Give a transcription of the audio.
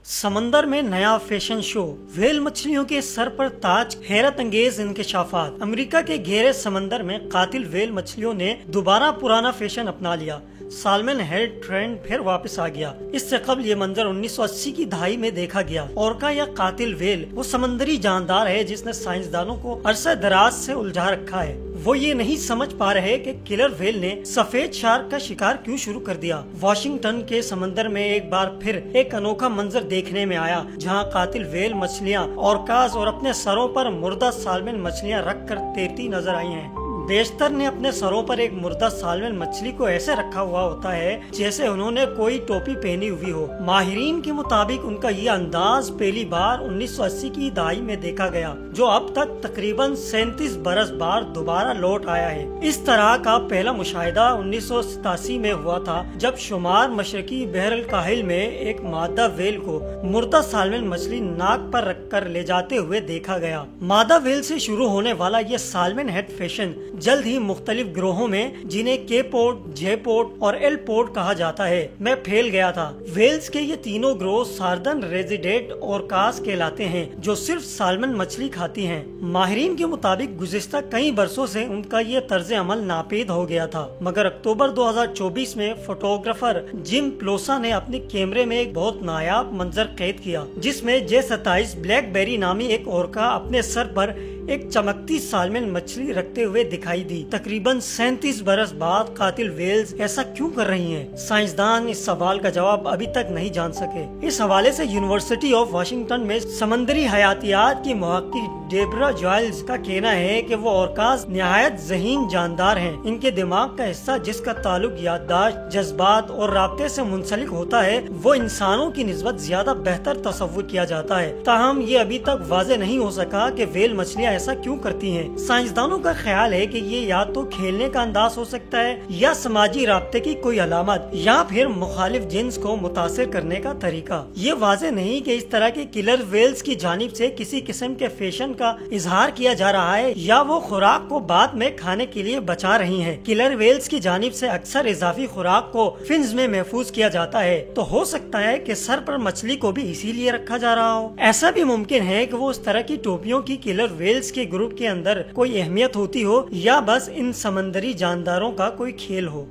समंदर में नया फैशन शो, व्हेल मछलियों के सर पर ताज, हैरत अंगेज इंकशाफात। अमेरिका के गहरे समंदर में कातिल व्हेल मछलियों ने दोबारा पुराना फैशन अपना लिया। साल्मन हेड ट्रेंड फिर वापस आ गया। इससे कबल ये मंजर 1980 की दहाई में देखा गया। ओरका या कातिल व्हेल वो समंदरी जानदार है जिसने साइंसदानों को अरसे दराज से उलझा रखा है। वो ये नहीं समझ पा रहे कि किलर व्हेल ने सफेद शार्क का शिकार क्यों शुरू कर दिया। वाशिंगटन के समंदर में एक बार फिर एक अनोखा मंजर देखने में आया, जहां कातिल व्हेल मछलियां ऑर्काज और अपने सरों पर मुर्दा साल्मन मछलियां रखकर तैरती नजर आई हैं। बेशतर ने अपने सरों पर एक मुर्दा साल्मन मछली को ऐसे रखा हुआ होता है जैसे उन्होंने कोई टोपी पहनी हुई हो। माहिरीन के मुताबिक उनका ये अंदाज पहली बार 1980 की दहाई में देखा गया, जो अब तक तकरीबन 37 बरस बाद दोबारा लौट आया है। इस तरह का पहला मुशाहिदा 1987 में हुआ था, जब शुमार मशरकी बहरल काहिल में एक मादा व्हेल को मुर्दा साल्मन मछली नाक पर रखकर ले जाते हुए देखा गया। मादा व्हेल से शुरू होने वाला ये साल्मन हेड फैशन जल्द ही मुख्तलिफ ग्रोहों में, जिन्हें के पोर्ट, जे पोर्ट और एल पोर्ट कहा जाता है, में फैल गया था। व्हेल्स के ये तीनों ग्रोह सार्दन रेजिडेट ऑर्कास कहलाते हैं, जो सिर्फ साल्मन मछली खाती हैं। माहिरीन के मुताबिक गुज़िश्ता कई बरसों से उनका ये तर्ज अमल नापेद हो गया था, मगर अक्टूबर 2024 में फोटोग्राफर जिम प्लोसा ने अपने कैमरे में एक बहुत नायाब मंजर कैद किया, जिसमें J27 ब्लैकबेरी नामी एक ओरका अपने सर पर एक चमकती साल्मन मछली रखते हुए दिखाई दी। तकरीबन 37 बरस बाद कातिल व्हेल्स ऐसा क्यों कर रही हैं? साइंसदान इस सवाल का जवाब अभी तक नहीं जान सके। इस हवाले से यूनिवर्सिटी ऑफ वाशिंगटन में समंदरी हयातियात की मुहक्किक डेब्रा जॉयल्स का कहना है कि वो ऑर्कास निहायत ज़हीन जानदार हैं। इनके दिमाग का हिस्सा, जिसका ताल्लुक याददाश्त, जज्बात और राब्ते से मुंसलिक होता है, वो इंसानों की निस्बत ज्यादा बेहतर तस्वुर किया जाता है। ताहम ये अभी तक वाज़ेह नहीं हो सका कि व्हेल मछलियाँ ऐसा क्यों करती हैं। साइंसदानों का ख्याल है कि ये या तो खेलने का अंदाज हो सकता है, या समाजी राब्ते की कोई अलामत, या फिर मुखालिफ जिन्स को मुतासिर करने का तरीका। ये वाज़ेह नहीं कि इस तरह के किलर व्हेल्स की जानिब से किसी किस्म के फैशन का इजहार किया जा रहा है, या वो खुराक को बाद में खाने के लिए बचा रही हैं। किलर व्हेल्स की जानिब से अक्सर इजाफी खुराक को फिन्स में महफूज किया जाता है, तो हो सकता है कि सर पर मछली को भी इसीलिए रखा जा रहा हो। ऐसा भी मुमकिन है कि वो उस तरह की टोपियों की किलर व्हेल्स के ग्रुप के अंदर कोई अहमियत होती हो, या बस इन समंदरी जानदारों का कोई खेल हो।